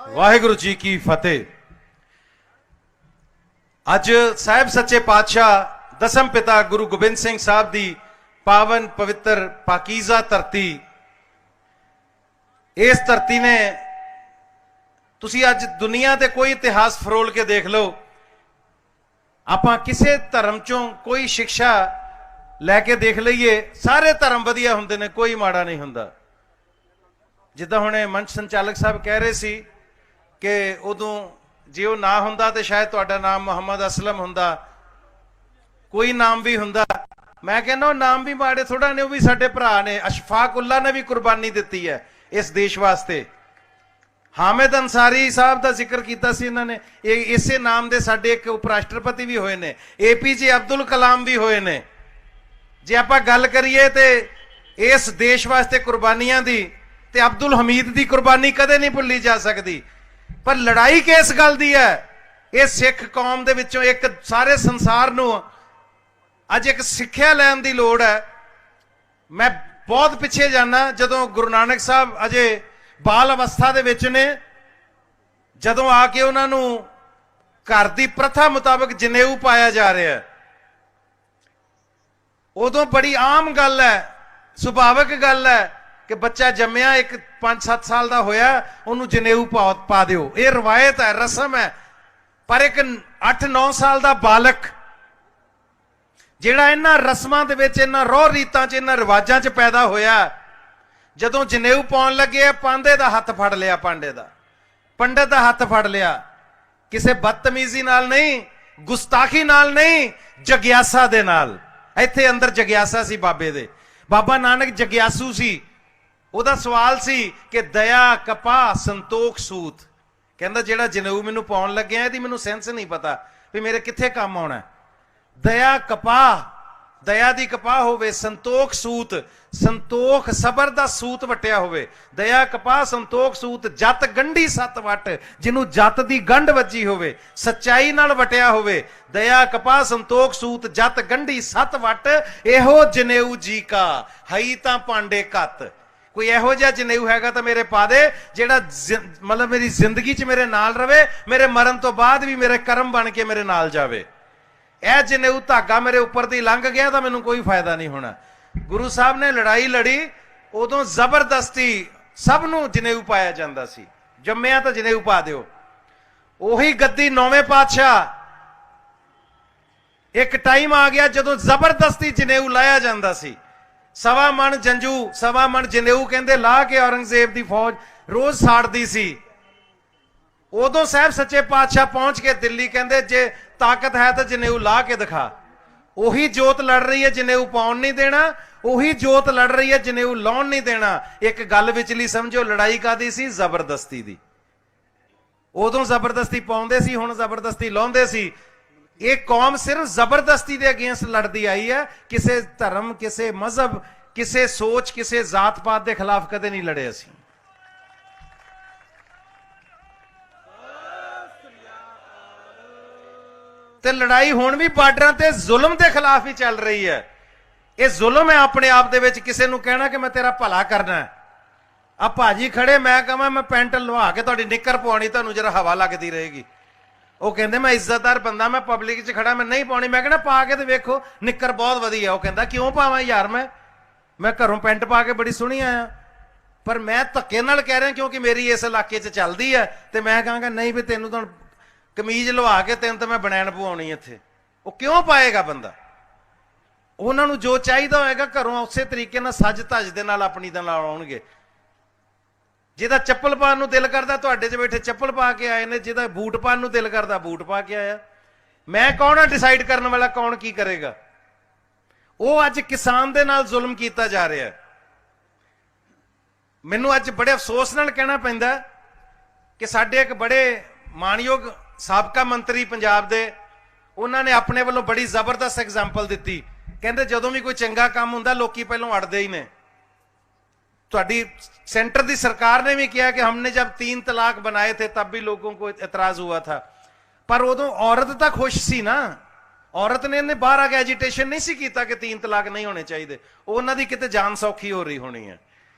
ਵਾਹਿਗੁਰੂ ਜੀ ਕੀ ਫਤਿਹ। ਅੱਜ ਸਾਹਿਬ ਸੱਚੇ ਪਾਤਸ਼ਾਹ ਦਸਮ ਪਿਤਾ ਗੁਰੂ ਗੋਬਿੰਦ ਸਿੰਘ ਸਾਹਿਬ ਦੀ ਪਾਵਨ ਪਵਿੱਤਰ ਪਾਕੀਜ਼ਾ ਧਰਤੀ, ਇਸ ਧਰਤੀ ਨੇ ਤੁਸੀਂ ਅੱਜ ਦੁਨੀਆ ਤੇ ਕੋਈ ਇਤਿਹਾਸ ਫਰੋਲ ਕੇ ਦੇਖ ਲਓ, ਆਪਾਂ ਕਿਸੇ ਧਰਮ ਚੋਂ ਕੋਈ ਸਿੱਖਿਆ ਲੈ ਕੇ ਦੇਖ ਲਈਏ, ਸਾਰੇ ਧਰਮ ਵਧੀਆ ਹੁੰਦੇ ਨੇ, ਕੋਈ ਮਾੜਾ ਨਹੀਂ ਹੁੰਦਾ। ਜਿੱਦਾਂ ਹੁਣੇ ਮੰਚ ਸੰਚਾਲਕ ਸਾਹਿਬ ਕਹਿ ਰਹੇ ਸੀ ਕਿ ਉਦੋਂ ਜੇ ਉਹ ਨਾ ਹੁੰਦਾ ਤੇ ਸ਼ਾਇਦ ਤੁਹਾਡਾ ਨਾਮ ਮੁਹੰਮਦ ਅਸਲਮ ਹੁੰਦਾ, ਕੋਈ ਨਾਮ ਵੀ ਹੁੰਦਾ। ਮੈਂ ਕਹਿੰਦਾ ਉਹ ਨਾਮ ਵੀ ਮਾੜੇ ਥੋੜਾ ਨੇ, ਉਹ ਵੀ ਸਾਡੇ ਭਰਾ ਨੇ। ਅਸ਼ਫਾਕ ਉੱਲਾ ਨੇ ਵੀ ਕੁਰਬਾਨੀ ਦਿੱਤੀ ਹੈ ਇਸ ਦੇਸ਼ ਵਾਸਤੇ। ਹਾਮਿਦ ਅੰਸਾਰੀ ਸਾਹਿਬ ਦਾ ਜ਼ਿਕਰ ਕੀਤਾ ਸੀ ਇਹਨਾਂ ਨੇ, ਇਹ ਇਸੇ ਨਾਮ ਦੇ ਸਾਡੇ ਇੱਕ ਉਪ ਰਾਸ਼ਟਰਪਤੀ ਵੀ ਹੋਏ ਨੇ, APJ ਅਬਦੁਲ ਕਲਾਮ ਵੀ ਹੋਏ ਨੇ। ਜੇ ਆਪਾਂ ਗੱਲ ਕਰੀਏ ਤੇ ਇਸ ਦੇਸ਼ ਵਾਸਤੇ ਕੁਰਬਾਨੀਆਂ ਦੀ, ਤੇ ਅਬਦੁਲ ਹਮੀਦ ਦੀ ਕੁਰਬਾਨੀ ਕਦੇ ਨਹੀਂ ਭੁੱਲੀ ਜਾ ਸਕਦੀ। ਪਰ ਲੜਾਈ ਕਿਸ ਗੱਲ ਦੀ ਹੈ? ਇਹ ਸਿੱਖ ਕੌਮ ਦੇ ਵਿੱਚੋਂ ਇੱਕ ਸਾਰੇ ਸੰਸਾਰ ਨੂੰ ਅੱਜ ਇੱਕ ਸਿੱਖਿਆ ਲੈਣ ਦੀ ਲੋੜ ਹੈ। ਮੈਂ ਬਹੁਤ ਪਿੱਛੇ ਜਾਣਾ, ਜਦੋਂ ਗੁਰੂ ਨਾਨਕ ਸਾਹਿਬ ਅਜੇ ਬਾਲ ਅਵਸਥਾ ਦੇ ਵਿੱਚ ਨੇ, ਜਦੋਂ ਆ ਕੇ ਉਹਨਾਂ ਨੂੰ ਘਰ ਦੀ ਪ੍ਰਥਾ ਮੁਤਾਬਕ ਜਨੇਊ ਪਾਇਆ ਜਾ ਰਿਹਾ ਹੈ, ਉਦੋਂ ਬੜੀ ਆਮ ਗੱਲ ਹੈ, ਸੁਭਾਵਿਕ ਗੱਲ ਹੈ ਕਿ ਬੱਚਾ ਜੰਮਿਆ, ਇੱਕ 5-7 ਸਾਲ ਦਾ ਹੋਇਆ, ਉਹਨੂੰ ਜਨੇਊ ਪਾ ਦਿਓ। ਇਹ ਰਵਾਇਤ ਹੈ, ਰਸਮ ਹੈ। ਪਰ ਇੱਕ 8-9 ਸਾਲ ਦਾ ਬਾਲਕ ਜਿਹੜਾ ਇਹਨਾਂ ਰਸਮਾਂ ਦੇ ਵਿੱਚ, ਇਹਨਾਂ ਰੋਹ ਰੀਤਾਂ 'ਚ, ਇਹਨਾਂ ਰਿਵਾਜਾਂ 'ਚ ਪੈਦਾ ਹੋਇਆ, ਜਦੋਂ ਜਨੇਊ ਪਾਉਣ ਲੱਗੇ, ਪਾਂਡੇ ਦਾ ਹੱਥ ਫੜ ਲਿਆ, ਪਾਂਡੇ ਦਾ, ਪੰਡਤ ਦਾ ਹੱਥ ਫੜ ਲਿਆ। ਕਿਸੇ ਬਦਤਮੀਜ਼ੀ ਨਾਲ ਨਹੀਂ, ਗੁਸਤਾਖੀ ਨਾਲ ਨਹੀਂ, ਜਗਿਆਸਾ ਦੇ ਨਾਲ। ਇੱਥੇ ਅੰਦਰ ਜਗਿਆਸਾ ਸੀ ਬਾਬੇ ਦੇ। ਬਾਬਾ ਨਾਨਕ ਜਗਿਆਸੂ ਸੀ। ਉਹਦਾ ਸਵਾਲ ਸੀ ਕਿ ਦਇਆ ਕਪਾਹ ਸੰਤੋਖ ਸੂਤ। ਕਹਿੰਦਾ ਜਿਹੜਾ ਜਨੇਊ ਮੈਨੂੰ ਪਾਉਣ ਲੱਗਿਆ, ਇਹਦੀ ਮੈਨੂੰ ਸੈਂਸ ਨਹੀਂ ਪਤਾ ਵੀ ਮੇਰੇ ਕਿੱਥੇ ਕੰਮ ਆਉਣਾ। ਦਇਆ ਕਪਾਹ, ਦਇਆ ਦੀ ਕਪਾਹ ਹੋਵੇ, ਸੰਤੋਖ ਸੂਤ, ਸੰਤੋਖ ਸਬਰ ਦਾ ਸੂਤ ਵਟਿਆ ਹੋਵੇ। ਦਇਆ ਕਪਾਹ ਸੰਤੋਖ ਸੂਤ, ਜਤ ਗੰਢੀ ਸੱਤ ਵਟ, ਜਿਹਨੂੰ ਜਤ ਦੀ ਗੰਢ ਵੱਜੀ ਹੋਵੇ, ਸੱਚਾਈ ਨਾਲ ਵਟਿਆ ਹੋਵੇ। ਦਇਆ ਕਪਾਹ ਸੰਤੋਖ ਸੂਤ, ਜਤ ਗੰਢੀ ਸੱਤ ਵਟ, ਇਹੋ ਜਨੇਊ ਜੀ ਕਾ ਹਈ ਤਾਂ ਪਾਂਡੇ ਕੱਤ। ਕੋਈ ਇਹੋ ਜਿਹਾ ਜਨੇਊ ਹੈਗਾ ਤਾਂ ਮੇਰੇ ਪਾ ਦੇ, ਜਿਹੜਾ ਮਤਲਬ ਮੇਰੀ ਜ਼ਿੰਦਗੀ 'ਚ ਮੇਰੇ ਨਾਲ ਰਵੇ, ਮੇਰੇ ਮਰਨ ਤੋਂ ਬਾਅਦ ਵੀ ਮੇਰੇ ਕਰਮ ਬਣ ਕੇ ਮੇਰੇ ਨਾਲ ਜਾਵੇ। ਇਹ ਜਨੇਊ ਧਾਗਾ ਮੇਰੇ ਉੱਪਰ ਦੀ ਲੰਘ ਗਿਆ ਤਾਂ ਮੈਨੂੰ ਕੋਈ ਫਾਇਦਾ ਨਹੀਂ ਹੋਣਾ। ਗੁਰੂ ਸਾਹਿਬ ਨੇ ਲੜਾਈ ਲੜੀ, ਉਦੋਂ ਜ਼ਬਰਦਸਤੀ ਸਭ ਨੂੰ ਜਨੇਊ ਪਾਇਆ ਜਾਂਦਾ ਸੀ। ਜੰਮਿਆ ਤਾਂ ਜਨੇਊ ਪਾ ਦਿਓ। ਉਹੀ ਗੱਦੀ 9ਵੇਂ ਪਾਤਸ਼ਾਹ, ਇੱਕ ਟਾਈਮ ਆ ਗਿਆ ਜਦੋਂ ਜ਼ਬਰਦਸਤੀ ਜਨੇਊ ਲਾਇਆ ਜਾਂਦਾ ਸੀ। 1.25 ਮਣ ਜੰਜੂ, 1.25 ਮਣ ਜਨੇਊ ਕਹਿੰਦੇ ਲਾ ਕੇ ਔਰੰਗਜ਼ੇਬ ਦੀ ਫੌਜ ਰੋਜ਼ ਸਾੜਦੀ ਸੀ। ਉਦੋਂ ਸਾਹਿਬ ਸੱਚੇ ਪਾਤਸ਼ਾਹ ਪਹੁੰਚ ਕੇ ਦਿੱਲੀ, ਕਹਿੰਦੇ ਜੇ ਤਾਕਤ ਹੈ ਤਾਂ ਜਨੇਊ ਲਾ ਕੇ ਦਿਖਾ। ਉਹੀ ਜੋਤ ਲੜ ਰਹੀ ਹੈ, ਜਨੇਊ ਪਾਉਣ ਨਹੀਂ ਦੇਣਾ। ਉਹੀ ਜੋਤ ਲੜ ਰਹੀ ਹੈ, ਜਨੇਊ ਲਾਉਣ ਨਹੀਂ ਦੇਣਾ। ਇੱਕ ਗੱਲ ਵਿਚਲੀ ਸਮਝੋ, ਲੜਾਈ ਕਾਦੀ ਸੀ? ਜ਼ਬਰਦਸਤੀ ਦੀ। ਉਦੋਂ ਜ਼ਬਰਦਸਤੀ ਪਾਉਂਦੇ ਸੀ, ਹੁਣ ਜ਼ਬਰਦਸਤੀ ਲਾਉਂਦੇ ਸੀ। ਇਹ ਕੌਮ ਸਿਰਫ ਜ਼ਬਰਦਸਤੀ ਦੇ ਅਗੇਂਸਟ ਲੜਦੀ ਆਈ ਹੈ। ਕਿਸੇ ਧਰਮ, ਕਿਸੇ ਮਜ਼ਹਬ, ਕਿਸੇ ਸੋਚ, ਕਿਸੇ ਜ਼ਾਤ ਪਾਤ ਦੇ ਖਿਲਾਫ ਕਦੇ ਨਹੀਂ ਲੜੇ ਅਸੀਂ। ਤੇ ਲੜਾਈ ਹੁਣ ਵੀ ਬਾਰਡਰਾਂ ਤੇ ਜ਼ੁਲਮ ਦੇ ਖਿਲਾਫ ਹੀ ਚੱਲ ਰਹੀ ਹੈ। ਇਹ ਜ਼ੁਲਮ ਹੈ ਆਪਣੇ ਆਪ ਦੇ ਵਿੱਚ, ਕਿਸੇ ਨੂੰ ਕਹਿਣਾ ਕਿ ਮੈਂ ਤੇਰਾ ਭਲਾ ਕਰਨਾ ਹੈ। ਆ ਭਾਜੀ ਖੜੇ, ਮੈਂ ਕਹਾਂ ਮੈਂ ਪੈਂਟ ਲਵਾ ਕੇ ਤੁਹਾਡੀ ਨਿੱਕਰ ਪਵਾਉਣੀ, ਤੁਹਾਨੂੰ ਜਰਾ ਹਵਾ ਲੱਗਦੀ ਰਹੇਗੀ। ਉਹ ਕਹਿੰਦੇ ਮੈਂ ਇੱਜ਼ਤਦਾਰ ਬੰਦਾ, ਮੈਂ ਪਬਲਿਕ 'ਚ ਖੜਾ, ਮੈਂ ਨਹੀਂ ਪਾਉਣੀ। ਮੈਂ ਕਹਿੰਦਾ ਪਾ ਕੇ ਤੇ ਵੇਖੋ, ਨਿੱਕਰ ਬਹੁਤ ਵਧੀਆ। ਉਹ ਕਹਿੰਦਾ ਕਿਉਂ ਪਾਵਾਂ ਯਾਰ, ਮੈਂ ਘਰੋਂ ਪੈਂਟ ਪਾ ਕੇ ਬੜੀ ਸੋਹਣੀ ਆਇਆ, ਪਰ ਮੈਂ ਧੱਕੇ ਨਾਲ ਕਹਿ ਰਿਹਾ ਕਿਉਂਕਿ ਮੇਰੀ ਇਸ ਇਲਾਕੇ 'ਚ ਚੱਲਦੀ ਹੈ। ਤੇ ਮੈਂ ਕਹਾਂਗਾ ਨਹੀਂ ਵੀ ਤੈਨੂੰ ਤਾਂ ਕਮੀਜ਼ ਲਵਾ ਕੇ ਤੈਨੂੰ ਤਾਂ ਮੈਂ ਬਨੈਣ ਪਵਾਉਣੀ ਇੱਥੇ। ਉਹ ਕਿਉਂ ਪਾਏਗਾ ਬੰਦਾ? ਉਹਨਾਂ ਨੂੰ ਜੋ ਚਾਹੀਦਾ ਹੋਏਗਾ ਘਰੋਂ ਉਸੇ ਤਰੀਕੇ ਨਾਲ ਸੱਜ ਧੱਜ ਦੇ ਨਾਲ ਆਪਣੀ ਦੇ ਨਾਲ ਆਉਣਗੇ। ਜਿਹਦਾ ਚੱਪਲ ਪਾਉਣ ਨੂੰ ਦਿਲ ਕਰਦਾ, ਤੁਹਾਡੇ 'ਚ ਬੈਠੇ ਚੱਪਲ ਪਾ ਕੇ ਆਏ ਨੇ। ਜਿਹਦਾ ਬੂਟ ਪਾਉਣ ਨੂੰ ਦਿਲ ਕਰਦਾ, ਬੂਟ ਪਾ ਕੇ ਆਇਆ। ਮੈਂ ਕੌਣ ਆ ਡਿਸਾਈਡ ਕਰਨ ਵਾਲਾ ਕੌਣ ਕੀ ਕਰੇਗਾ? ਉਹ ਅੱਜ ਕਿਸਾਨ ਦੇ ਨਾਲ ਜ਼ੁਲਮ ਕੀਤਾ ਜਾ ਰਿਹਾ। ਮੈਨੂੰ ਅੱਜ ਬੜੇ ਅਫਸੋਸ ਨਾਲ ਕਹਿਣਾ ਪੈਂਦਾ ਕਿ ਸਾਡੇ ਇੱਕ ਬੜੇ ਮਾਣਯੋਗ ਸਾਬਕਾ ਮੰਤਰੀ ਪੰਜਾਬ ਦੇ, ਉਹਨਾਂ ਨੇ ਆਪਣੇ ਵੱਲੋਂ ਬੜੀ ਜ਼ਬਰਦਸਤ ਐਗਜ਼ਾਮਪਲ ਦਿੱਤੀ। ਕਹਿੰਦੇ ਜਦੋਂ ਵੀ ਕੋਈ ਚੰਗਾ ਕੰਮ ਹੁੰਦਾ, ਲੋਕੀ ਪਹਿਲਾਂ ਅੜਦੇ ਹੀ ਨੇ। ਤੁਹਾਡੀ सेंटर की सरकार ने भी किया कि हमने जब 3 तलाक बनाए थे तब भी लोगों को एतराज हुआ था, पर उदों औरत तो खुश सी ना। औरत ने बाहर आके एजिटेशन नहीं सी कीता कि 3 तलाक नहीं होने चाहिए। उन्हां दी किते जान सौखी हो रही होनी है।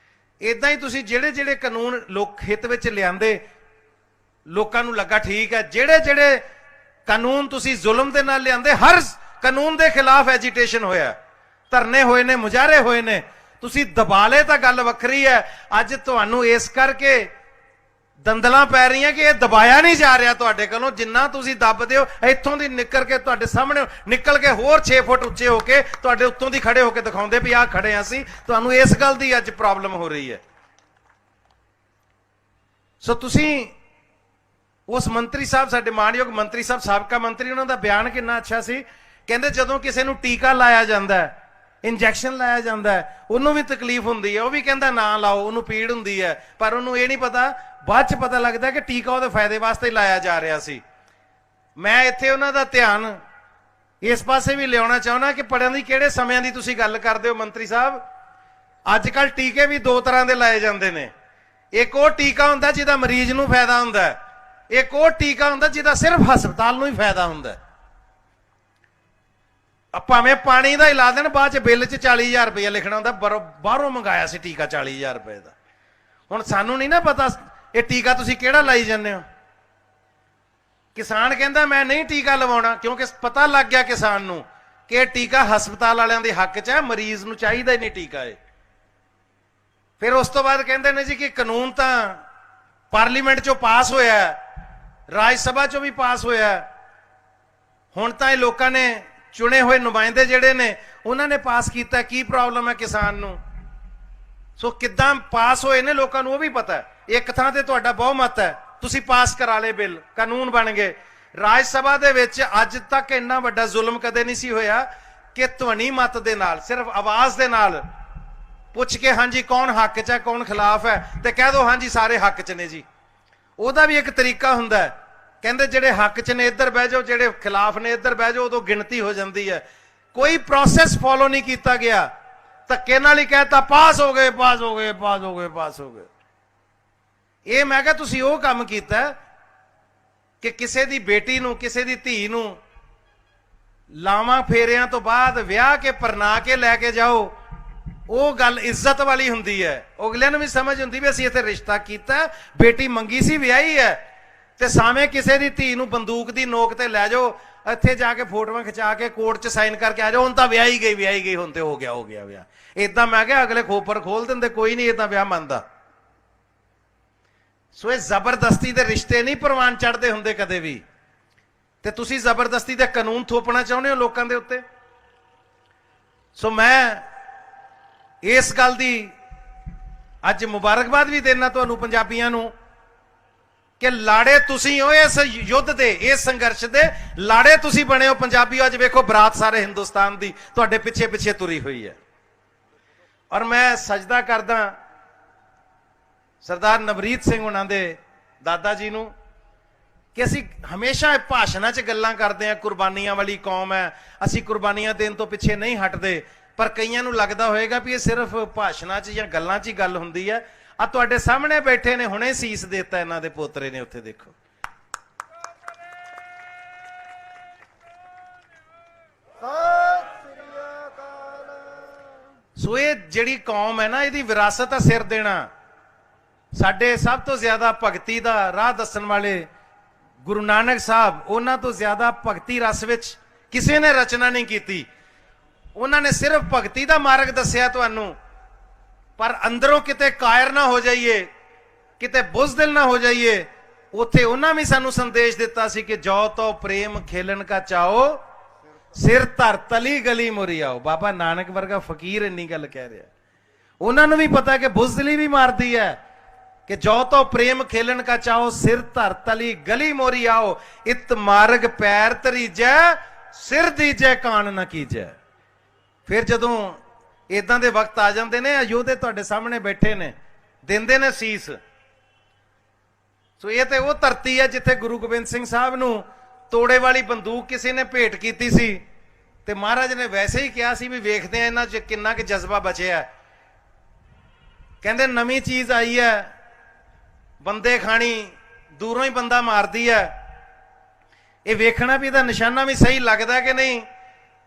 इदां ही तुसीं जिहड़े जिहड़े कानून लोक हित विच लिआंदे ਲੋਕਾਂ ਨੂੰ ਲੱਗਾ ਠੀਕ ਹੈ। ਜਿਹੜੇ ਜਿਹੜੇ ਕਾਨੂੰਨ ਤੁਸੀਂ ਜ਼ੁਲਮ ਦੇ ਨਾਲ ਲਿਆਂਦੇ, ਹਰ ਕਾਨੂੰਨ ਦੇ ਖਿਲਾਫ ਐਜੀਟੇਸ਼ਨ ਹੋਇਆ, ਧਰਨੇ ਹੋਏ ਨੇ, ਮੁਜ਼ਾਹਰੇ ਹੋਏ ਨੇ। ਤੁਸੀਂ ਦਬਾ ਲਏ ਤਾਂ ਗੱਲ ਵੱਖਰੀ ਹੈ। ਅੱਜ ਤੁਹਾਨੂੰ ਇਸ ਕਰਕੇ ਦੰਦਲਾਂ ਪੈ ਰਹੀਆਂ ਕਿ ਇਹ ਦਬਾਇਆ ਨਹੀਂ ਜਾ ਰਿਹਾ ਤੁਹਾਡੇ ਕੋਲੋਂ। ਜਿੰਨਾ ਤੁਸੀਂ ਦੱਬਦੇ ਹੋ, ਇੱਥੋਂ ਦੀ ਨਿਕਲ ਕੇ ਤੁਹਾਡੇ ਸਾਹਮਣੇ ਨਿਕਲ ਕੇ ਹੋਰ 6 ਫੁੱਟ ਉੱਚੇ ਹੋ ਕੇ ਤੁਹਾਡੇ ਉੱਤੋਂ ਦੀ ਖੜੇ ਹੋ ਕੇ ਦਿਖਾਉਂਦੇ ਵੀ ਆਹ ਖੜੇ ਹਾਂ ਅਸੀਂ। ਤੁਹਾਨੂੰ ਇਸ ਗੱਲ ਦੀ ਅੱਜ ਪ੍ਰੋਬਲਮ ਹੋ ਰਹੀ ਹੈ। ਸੋ ਤੁਸੀਂ ਉਸ ਮੰਤਰੀ ਸਾਹਿਬ, ਸਾਡੇ ਮਾਨਯੋਗ ਮੰਤਰੀ ਸਾਹਿਬ, ਸਾਬਕਾ ਮੰਤਰੀ, ਉਹਨਾਂ ਦਾ ਬਿਆਨ ਕਿੰਨਾ ਅੱਛਾ ਸੀ। ਕਹਿੰਦੇ ਜਦੋਂ ਕਿਸੇ ਨੂੰ ਟੀਕਾ ਲਾਇਆ ਜਾਂਦਾ ਹੈ, ਇੰਜੈਕਸ਼ਨ ਲਾਇਆ ਜਾਂਦਾ ਹੈ, ਉਹਨੂੰ ਵੀ ਤਕਲੀਫ ਹੁੰਦੀ ਹੈ। ਉਹ ਵੀ ਕਹਿੰਦਾ ਨਾ ਲਾਓ, ਉਹਨੂੰ ਪੀੜ ਹੁੰਦੀ ਹੈ, ਪਰ ਉਹਨੂੰ ਇਹ ਨਹੀਂ ਪਤਾ, ਬਾਅਦ ਚ ਪਤਾ ਲੱਗਦਾ ਕਿ ਟੀਕਾ ਉਹਦੇ ਫਾਇਦੇ ਵਾਸਤੇ ਹੀ ਲਾਇਆ ਜਾ ਰਿਹਾ ਸੀ। ਮੈਂ ਇੱਥੇ ਉਹਨਾਂ ਦਾ ਧਿਆਨ ਇਸ ਪਾਸੇ ਵੀ ਲਿਆਉਣਾ ਚਾਹੁੰਦਾ ਕਿ ਪੜ੍ਹਨ ਦੀ ਕਿਹੜੇ ਸਮਿਆਂ ਦੀ ਤੁਸੀਂ ਗੱਲ ਕਰਦੇ ਹੋ ਮੰਤਰੀ ਸਾਹਿਬ। ਅੱਜ ਕੱਲ ਟੀਕੇ ਵੀ 2 ਤਰ੍ਹਾਂ ਦੇ ਲਾਏ ਜਾਂਦੇ ਨੇ। ਇੱਕ ਉਹ ਟੀਕਾ ਹੁੰਦਾ ਜਿਹਦਾ ਮਰੀਜ਼ ਨੂੰ ਫਾਇਦਾ ਹੁੰਦਾ, ਇੱਕ ਉਹ ਟੀਕਾ ਹੁੰਦਾ ਜਿਹਦਾ ਸਿਰਫ ਹਸਪਤਾਲ ਨੂੰ ਹੀ ਫਾਇਦਾ ਹੁੰਦਾ। ਭਾਵੇਂ ਪਾਣੀ ਦਾ ਹੀ ਲਾ ਦੇਣ, ਬਾਅਦ ਚ ਬਿੱਲ ਚ 40,000 ਰੁਪਇਆ ਲਿਖਣਾ ਹੁੰਦਾ, ਬਾਹਰੋਂ ਮੰਗਾਇਆ ਸੀ ਟੀਕਾ 40,000 ਰੁਪਏ ਦਾ। ਹੁਣ ਸਾਨੂੰ ਨਹੀਂ ਨਾ ਪਤਾ ਇਹ ਟੀਕਾ ਤੁਸੀਂ ਕਿਹੜਾ ਲਾਈ ਜਾਂਦੇ ਹੋ। ਕਿਸਾਨ ਕਹਿੰਦਾ ਮੈਂ ਨਹੀਂ ਟੀਕਾ ਲਵਾਉਣਾ, ਕਿਉਂਕਿ ਪਤਾ ਲੱਗ ਗਿਆ ਕਿਸਾਨ ਨੂੰ ਕਿ ਇਹ ਟੀਕਾ ਹਸਪਤਾਲ ਵਾਲਿਆਂ ਦੇ ਹੱਕ 'ਚ ਹੈ, ਮਰੀਜ਼ ਨੂੰ ਚਾਹੀਦਾ ਹੀ ਨਹੀਂ ਟੀਕਾ ਇਹ। ਫਿਰ ਉਸ ਤੋਂ ਬਾਅਦ ਕਹਿੰਦੇ ਨੇ ਜੀ ਕਿ ਕਾਨੂੰਨ ਤਾਂ ਪਾਰਲੀਮੈਂਟ 'ਚੋਂ ਪਾਸ ਹੋਇਆ, ਰਾਜ ਸਭਾ 'ਚੋਂ ਵੀ ਪਾਸ ਹੋਇਆ, ਹੁਣ ਤਾਂ ਇਹ ਲੋਕਾਂ ਨੇ ਚੁਣੇ ਹੋਏ ਨੁਮਾਇੰਦੇ ਜਿਹੜੇ ਨੇ ਉਹਨਾਂ ਨੇ ਪਾਸ ਕੀਤਾ। ਕੀ ਪ੍ਰੋਬਲਮ ਹੈ ਕਿਸਾਨ ਨੂੰ? ਸੋ ਕਿੱਦਾਂ ਪਾਸ ਹੋਏ ਨੇ ਲੋਕਾਂ ਨੂੰ ਉਹ ਵੀ ਪਤਾ ਹੈ। ਇੱਕ ਥਾਂ ਤੇ ਤੁਹਾਡਾ ਬਹੁਮਤ ਹੈ, ਤੁਸੀਂ ਪਾਸ ਕਰਾ ਲਏ ਬਿੱਲ, ਕਾਨੂੰਨ ਬਣ ਗਏ। ਰਾਜ ਸਭਾ ਦੇ ਵਿੱਚ ਅੱਜ ਤੱਕ ਇੰਨਾ ਵੱਡਾ ਜ਼ੁਲਮ ਕਦੇ ਨਹੀਂ ਸੀ ਹੋਇਆ ਕਿ ਧਵਨੀ ਮਤ ਦੇ ਨਾਲ, ਸਿਰਫ ਆਵਾਜ਼ ਦੇ ਨਾਲ ਪੁੱਛ ਕੇ ਹਾਂਜੀ ਕੌਣ ਹੱਕ 'ਚ ਹੈ, ਕੌਣ ਖਿਲਾਫ ਹੈ, ਤੇ ਕਹਿ ਦੋ ਹਾਂਜੀ ਸਾਰੇ ਹੱਕ 'ਚ ਨੇ ਜੀ। ਉਹਦਾ ਵੀ ਇੱਕ ਤਰੀਕਾ ਹੁੰਦਾ ਹੈ। ਕਹਿੰਦੇ ਜਿਹੜੇ ਹੱਕ 'ਚ ਨੇ ਇੱਧਰ ਬਹਿ ਜਾਓ, ਜਿਹੜੇ ਖਿਲਾਫ ਨੇ ਇੱਧਰ ਬਹਿ ਜਾਓ, ਉਦੋਂ ਗਿਣਤੀ ਹੋ ਜਾਂਦੀ ਹੈ। ਕੋਈ ਪ੍ਰੋਸੈਸ ਫੋਲੋ ਨਹੀਂ ਕੀਤਾ ਗਿਆ, ਧੱਕੇ ਨਾਲ ਹੀ ਕਹਿਤਾ ਪਾਸ ਹੋ ਗਏ, ਪਾਸ ਹੋ ਗਏ, ਪਾਸ ਹੋ ਗਏ, ਪਾਸ ਹੋ ਗਏ। ਇਹ ਮੈਂ ਕਿਹਾ ਤੁਸੀਂ ਉਹ ਕੰਮ ਕੀਤਾ ਕਿ ਕਿਸੇ ਦੀ ਬੇਟੀ ਨੂੰ, ਕਿਸੇ ਦੀ ਧੀ ਨੂੰ ਲਾਵਾਂ ਫੇਰਿਆਂ ਤੋਂ ਬਾਅਦ ਵਿਆਹ ਕੇ ਪਰਨਾ ਕੇ ਲੈ ਕੇ ਜਾਓ। ਉਹ ਗੱਲ ਇੱਜ਼ਤ ਵਾਲੀ ਹੁੰਦੀ ਹੈ। ਅਗਲਿਆਂ ਨੂੰ ਵੀ ਸਮਝ ਹੁੰਦੀ ਵੀ ਅਸੀਂ ਇੱਥੇ ਰਿਸ਼ਤਾ ਕੀਤਾ, ਬੇਟੀ ਮੰਗੀ ਸੀ, ਵਿਆਹੀ ਹੈ। ਤੇ ਸਾਵੇਂ ਕਿਸੇ ਦੀ ਧੀ ਨੂੰ ਬੰਦੂਕ ਦੀ ਨੋਕ ਤੇ ਲੈ ਜਾਓ, ਇੱਥੇ ਜਾ ਕੇ ਫੋਟੋਆਂ ਖਿਚਾ ਕੇ ਕੋਰਟ 'ਚ ਸਾਈਨ ਕਰਕੇ ਆ ਜਾਓ, ਹੁਣ ਤਾਂ ਵਿਆਹੀ ਗਈ, ਵਿਆਹੀ ਗਈ, ਹੁਣ ਤੇ ਹੋ ਗਿਆ ਵਿਆਹ। ਇਦਾਂ ਮੈਂ ਕਿਹਾ ਅਗਲੇ ਖੋਪਰ ਖੋਲ ਦਿੰਦੇ, ਕੋਈ ਨਹੀਂ ਇਦਾਂ ਵਿਆਹ ਮੰਨਦਾ। ਸੋ ਇਹ ਜ਼ਬਰਦਸਤੀ ਦੇ ਰਿਸ਼ਤੇ ਨਹੀਂ ਪ੍ਰਵਾਨ ਚੜ੍ਹਦੇ ਹੁੰਦੇ ਕਦੇ ਵੀ। ਤੇ ਤੁਸੀਂ ਜ਼ਬਰਦਸਤੀ ਦੇ ਕਾਨੂੰਨ ਥੋਪਣਾ ਚਾਹੁੰਦੇ ਹੋ ਲੋਕਾਂ ਦੇ ਉੱਤੇ। ਸੋ ਮੈਂ ਇਸ ਗੱਲ ਦੀ ਅੱਜ ਮੁਬਾਰਕਬਾਦ ਵੀ ਦੇਣਾ ਤੁਹਾਨੂੰ ਪੰਜਾਬੀਆਂ ਨੂੰ ਕਿ ਲਾੜੇ ਤੁਸੀਂ ਹੋ ਇਸ ਯੁੱਧ ਦੇ, ਇਸ ਸੰਘਰਸ਼ ਦੇ ਲਾੜੇ ਤੁਸੀਂ ਬਣੇ ਹੋ ਪੰਜਾਬੀਓ। ਅੱਜ ਵੇਖੋ ਬਰਾਤ ਸਾਰੇ ਹਿੰਦੁਸਤਾਨ ਦੀ ਤੁਹਾਡੇ ਪਿੱਛੇ ਪਿੱਛੇ ਤੁਰੀ ਹੋਈ ਹੈ। ਔਰ ਮੈਂ ਸਜਦਾ ਕਰਦਾ ਸਰਦਾਰ ਨਵਰੀਤ ਸਿੰਘ ਉਹਨਾਂ ਦੇ ਦਾਦਾ ਜੀ ਨੂੰ ਕਿ ਅਸੀਂ ਹਮੇਸ਼ਾ ਭਾਸ਼ਣਾਂ 'ਚ ਗੱਲਾਂ ਕਰਦੇ ਹਾਂ, ਕੁਰਬਾਨੀਆਂ ਵਾਲੀ ਕੌਮ ਹੈ, ਅਸੀਂ ਕੁਰਬਾਨੀਆਂ ਦੇਣ ਤੋਂ ਪਿੱਛੇ ਨਹੀਂ ਹਟਦੇ। ਪਰ ਕਈਆਂ ਨੂੰ ਲੱਗਦਾ ਹੋਏਗਾ ਵੀ ਇਹ ਸਿਰਫ ਭਾਸ਼ਣਾਂ 'ਚ ਜਾਂ ਗੱਲਾਂ 'ਚ ਹੀ ਗੱਲ ਹੁੰਦੀ ਹੈ। ਆ ਤੁਹਾਡੇ ਸਾਹਮਣੇ ਬੈਠੇ ਨੇ, ਹੁਣੇ ਸੀਸ ਦਿੱਤਾ ਇਹਨਾਂ ਦੇ ਪੋਤਰੇ ਨੇ, ਉੱਥੇ ਦੇਖੋ। ਸੋ ਇਹ ਜਿਹੜੀ ਕੌਮ ਹੈ ਨਾ, ਇਹਦੀ ਵਿਰਾਸਤ ਆ ਸਿਰ ਦੇਣਾ। ਸਾਡੇ ਸਭ ਤੋਂ ਜ਼ਿਆਦਾ ਭਗਤੀ ਦਾ ਰਾਹ ਦੱਸਣ ਵਾਲੇ ਗੁਰੂ ਨਾਨਕ ਸਾਹਿਬ, ਉਹਨਾਂ ਤੋਂ ਜ਼ਿਆਦਾ ਭਗਤੀ ਰਸ ਵਿੱਚ ਕਿਸੇ ਨੇ ਰਚਨਾ ਨਹੀਂ ਕੀਤੀ। ਉਹਨਾਂ ਨੇ ਸਿਰਫ ਭਗਤੀ ਦਾ ਮਾਰਗ ਦੱਸਿਆ ਤੁਹਾਨੂੰ, ਪਰ ਅੰਦਰੋਂ ਕਿਤੇ ਕਾਇਰ ਨਾ ਹੋ ਜਾਈਏ, ਕਿਤੇ ਬੁਜ਼ਦਿਲ ਨਾ ਹੋ ਜਾਈਏ। ਉੱਥੇ ਉਹਨਾਂ ਵੀ ਸਾਨੂੰ ਸੰਦੇਸ਼ ਦਿੱਤਾ ਸੀ ਕਿ ਜੋ ਤੋ ਪ੍ਰੇਮ ਖੇਲਣ ਕਾ ਚਾਓ, ਸਿਰ ਧਰ ਤਲੀ ਗਲੀ ਮੁਰੀ ਆਓ। ਬਾਬਾ ਨਾਨਕ ਵਰਗਾ ਫਕੀਰ ਇੰਨੀ ਗੱਲ ਕਹਿ ਰਿਹਾ। ਉਹਨਾਂ ਨੂੰ ਵੀ ਪਤਾ ਕਿ ਬੁਜ਼ਦਿਲੀ ਵੀ ਮਾਰਦੀ ਹੈ ਕਿ ਜੋ ਤੋ ਪ੍ਰੇਮ ਖੇਲਣ ਕਾ ਚਾਓ, ਸਿਰ ਧਰ ਤਲੀ ਗਲੀ ਮੋਰੀ ਆਓ। ਇਤ ਮਾਰਗ ਪੈਰ ਤਰੀਜੈ, ਸਿਰ ਦੀਜੈ ਕਾਣ ਨਾ ਕੀਜੈ। ਫਿਰ ਜਦੋਂ ਇਦਾਂ ਦੇ ਵਕਤ ਆ ਜਾਂਦੇ ਨੇ, ਯੋਧੇ ਤੁਹਾਡੇ ਸਾਹਮਣੇ ਬੈਠੇ ਨੇ, ਦਿੰਦੇ ਨੇ ਸੀਸ। ਸੋ ਇਹ ਤੇ ਉਹ ਧਰਤੀ ਹੈ ਜਿੱਥੇ ਗੁਰੂ ਗੋਬਿੰਦ ਸਿੰਘ ਸਾਹਿਬ ਨੂੰ ਤੋੜੇ ਵਾਲੀ ਬੰਦੂਕ ਕਿਸੇ ਨੇ ਭੇਟ ਕੀਤੀ ਸੀ, ਤੇ ਮਹਾਰਾਜ ਨੇ ਵੈਸੇ ਹੀ ਕਿਹਾ ਸੀ ਵੀ ਵੇਖਦੇ ਆ ਇਹਨਾਂ 'ਚ ਕਿੰਨਾ ਕੁ ਜਜ਼ਬਾ ਬਚਿਆ। ਕਹਿੰਦੇ ਨਵੀਂ ਚੀਜ਼ ਆਈ ਹੈ, ਬੰਦੇ ਖਾਣੀ ਦੂਰੋਂ ਹੀ ਬੰਦਾ ਮਾਰਦੀ ਹੈ। ਇਹ ਵੇਖਣਾ ਵੀ ਇਹਦਾ ਨਿਸ਼ਾਨਾ ਵੀ ਸਹੀ ਲੱਗਦਾ ਕਿ ਨਹੀਂ।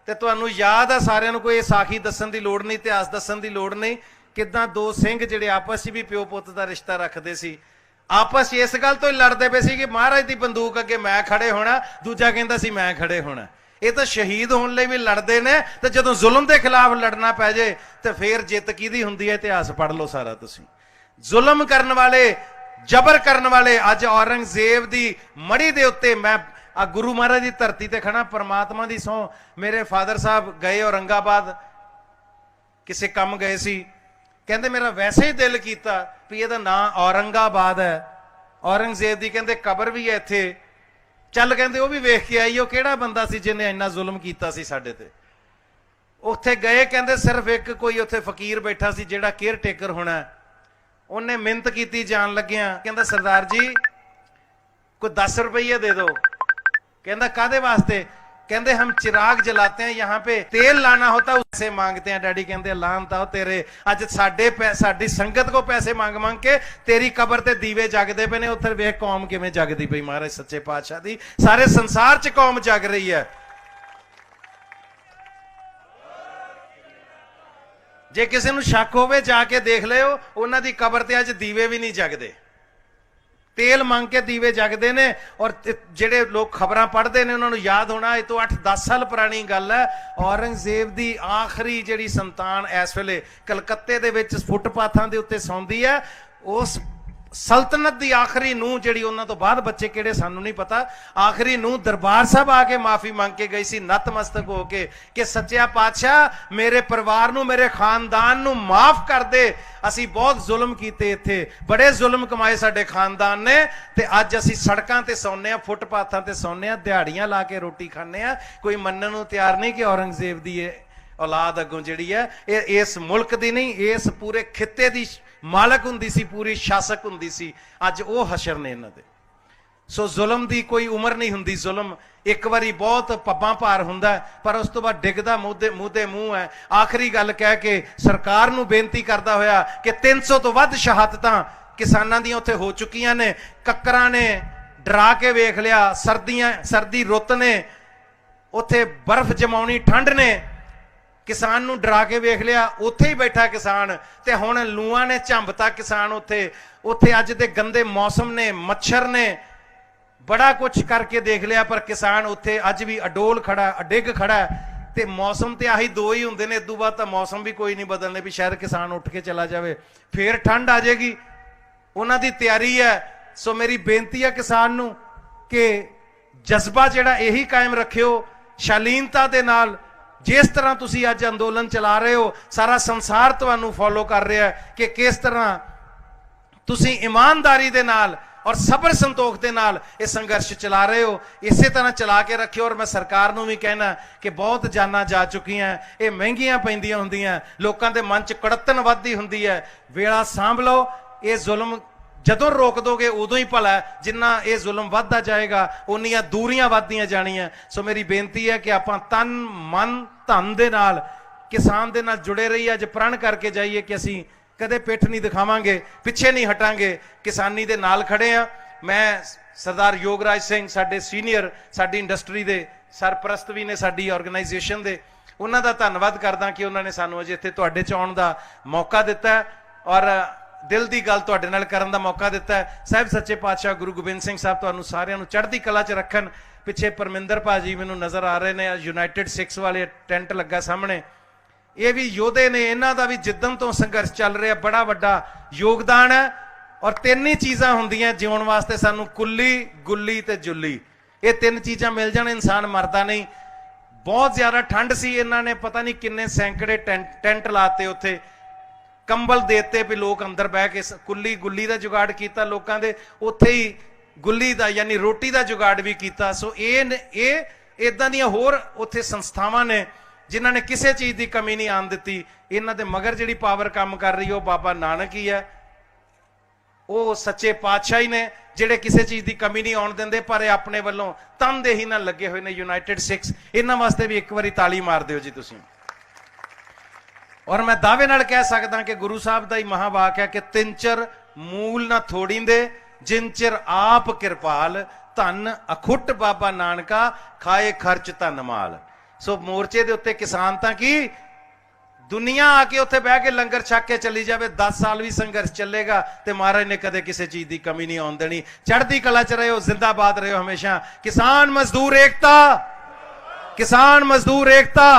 ਤੇ ਤੁਹਾਨੂੰ ਯਾਦ ਆ ਸਾਰਿਆਂ ਨੂੰ, ਕੋਈ ਸਾਖੀ ਦੱਸਣ ਦੀ ਲੋੜ ਨਹੀਂ, ਇਤਿਹਾਸ ਦੱਸਣ ਦੀ ਲੋੜ ਨਹੀਂ, ਕਿੱਦਾਂ ਦੋ ਸਿੰਘ ਜਿਹੜੇ ਆਪਸ 'ਚ ਵੀ ਪਿਓ ਪੁੱਤ ਦਾ ਰਿਸ਼ਤਾ ਰੱਖਦੇ ਸੀ। आपस इस गल तो ही लड़ते पे सी कि महाराज की बंदूक अगे मैं खड़े होना, दूजा कहता सी मैं खड़े होना। ये तो शहीद होने लिए भी लड़ते ने, तो जो जुल्म के खिलाफ लड़ना पै जाए तो फिर जित किहदी हुंदी है, इतिहास पढ़ लो सारा। तुसीं जुल्म करने वाले, जबर करने वाले, अज औरंगजेब की मड़ी के उत्ते मैं आ गुरु महाराज की धरती ते खड़ा, परमात्मा की सौं, मेरे फादर साहब गए औरंगाबाद किसी काम गए सी, कहते मेरा वैसे ही दिल किया भी यदा नाम औरंगाबाद है, औरंगजेब की कहते कबर भी है इत्थे, चल कहते वह भी वेख के आई, वो किहड़ा बंदा सी जिन्हें इन्ना जुल्म किया सी साडे ते। उत्थे गए, कहते सिर्फ एक कोई उत्थे फकीर बैठा सी जिहड़ा केयर टेकर होना, उन्हें मिन्नत की जान लग्या, कहता सरदार जी कोई 10 रुपये दे दो। कहता कादे वास्ते? कहते हम चिराग जलाते हैं, यहाँ पे तेल लाना होता है उससे मांगते हैं। डैडी कहते लानता हो तेरे, अज साडी संगत को पैसे मांग मांग के तेरी कबर ते दीवे जगते पे ने। उत्थे वेख कौम किवें जगदी पई महाराज सच्चे पातशाह दी, सारे संसार च कौम जग रही है। जे किसी नूं शक होवे जाके देख लियो, उन्हां दी कबर ते अज दीवे भी नहीं जगदे, तेल मंग के दीवे जगते ने। और जेडे लोग खबरां पढ़ते हैं उन्होंने याद होना, ये तो 8-10 साल पुरानी गल है, औरंगजेब की आखिरी जिहड़ी संतान इस वेले कलकत्ते दे विच फुटपाथां दे उत्ते सौंदी है, उस सल्तनत की आखिरी नूह जिहड़ी, उन्हां तो बाद बच्चे किहड़े सानू नहीं पता, आखिरी नूह दरबार साहब आके माफी मंग के गई सी नतमस्तक होके कि सच्चा पातशाह मेरे परिवार नूं, मेरे खानदान नूं माफ कर दे, असी बहुत जुल्म कीते, इत्थे बड़े जुल्म कमाए साडे खानदान ने, ते अज असी सड़कां ते सौंने आ, फुटपाथां ते सौंने आ, दिहाड़ियां ला के रोटी खाने आ। कोई मन्नण नूं तैयार नहीं कि औरंगजेब दी औलाद अगों जिहड़ी है इस मुल्क दी नहीं, इस पूरे खिते दी मालक हुंदी सी, पूरी शासक हुंदी सी। अज वो हशर ने इन्हां दे। सो जुल्म दी कोई उम्र नहीं हुंदी, जुल्म एक बारी बहुत पब्बां भार हुंदा है, पर उस तो बाद डिगदा मूधे मूँह है। आखिरी गल कह के सरकार नूं बेनती करदा होया कि 300 तो वध शहादतां किसानां दी उत्थे हो चुकियां ने, कक्करां ने डरा के वेख लिया, सर्दी रुत ने, उत्थे बर्फ जमाउणी ठंड ने, किसान नूं डरा के वेख लिया, उत्थे ही बैठा किसान, ते हुण लूआं ने झंबता किसान उत्थे अज दे गंदे मौसम ने, मच्छर ने, बड़ा कुछ करके देख लिया, पर किसान उत्थे अज भी अडोल खड़ा, अडिग खड़ा है। ते मौसम ते आही दो ही हुंदे ने, इदों बाद तां मौसम भी कोई नहीं बदलने, भी शायद किसान उठ के चला जाए, फिर ठंड आ जाएगी, उन्हां दी तैयारी है। सो मेरी बेनती है किसान नूं कि जज्बा जिहड़ा यही कायम रखियो, शालीनता दे नाल। जिस तरह तुसी अज अंदोलन चला रहे हो, सारा संसार तुहानू फॉलो कर रहा है कि किस तरह तुसी ईमानदारी दे नाल और सबर संतोख के नाल ये संघर्ष चला रहे हो, इसे तरह चला के रखियो। और मैं सरकार नूं भी कहना कि बहुत जाना जा चुकी हैं, ये महंगियां पैंदियां हुंदियां, लोगों के मन च कड़तन वधदी हुंदी है। वेला सांभ लो, ये जुल्म जदों रोक दोगे उदों ही भला है, जिन्ना ये जुल्म वधदा जाएगा उन्नियां दूरियां वधदियां जाणियां। सो मेरी बेनती है कि आपां तन मन धन दे नाल किसान दे नाल जुड़े रहिए, अज प्रण करके जाइए कि असीं कदे पिठ नहीं दिखावांगे, पिछे नहीं हटांगे, किसानी दे नाल खड़े आ। मैं सरदार योगराज सिंह साडे सीनियर, साडी इंडस्ट्री दे सरप्रस्त भी ने, साडी ऑर्गेनाइजेशन दे, उन्हां दा धन्नवाद करदा कि उन्हां ने सानूं अज इत्थे तुहाडे च आउण दा मौका दिता और दिल की गल तुहाडे नाल करन दा मौका दिता है। साहिब सच्चे पातशाह गुरु गोबिंद सिंह साहब तुहानूं सारिआं नूं चढ़दी कला च रखन। पिछे परमिंदर भाजी मैनूं नज़र आ रहे ने, यूनाइटेड सिक्स वाले टेंट लगा सामने, ये भी योधे ने, इन्हां दा भी जिद्दन तो संघर्ष चल रहा, बड़ा वड्डा योगदान है। और 3 ही चीज़ां हुंदियां जीवन वास्ते सानूं, कुल्ली गुल्ली ते जुल्ली, ये 3 चीज़ां मिल जाण इंसान मरदा नहीं। बहुत ज़्यादा ठंड सी, इन्हां ने पता नहीं किन्ने सैकड़े टेंट लाते, उत्थे कंबल देते भी लोग अंदर बह के, कुल्ली गुल्ली का जुगाड़ किया लोगों के, उत्थे ही गुल्ली का यानी रोटी का जुगाड़ भी किया। सो ये इदां दियां होर उत्थे संस्थावां ने जिन्हां ने किसी चीज़ की कमी नहीं आन दी। इन्हां दे मगर जिहड़ी पावर काम कर रही है बाबा नानक ही है, वो सच्चे पातशाह ही ने जिहड़े किसी चीज़ की कमी नहीं आउण दिंदे, पर अपने वल्लों तनदेही नाल लगे हुए ने। यूनाइटेड सिक्स, इन्हां वास्ते भी एक बारी ताली मार दिओ जी तुसीं। और मैं दावे नाल कह सकदा कि गुरु साहब का ही महावाक है कि तिंचर मूल ना थोड़ींदे, जिनचर आप किरपाल, धन अखुट बाबा नानका, खाए खर्च धन माल। सो मोर्चे के उत्ते किसान तां की दुनिया आके उत्थे बह के लंगर छक के चली जाए, 10 साल भी संघर्ष चलेगा तो महाराज ने कदे किसी चीज की कमी नहीं आउण देनी। चढ़ती कला च रहो, जिंदाबाद रहो हमेशा। किसान मजदूर एकता, किसान मजदूर एकता।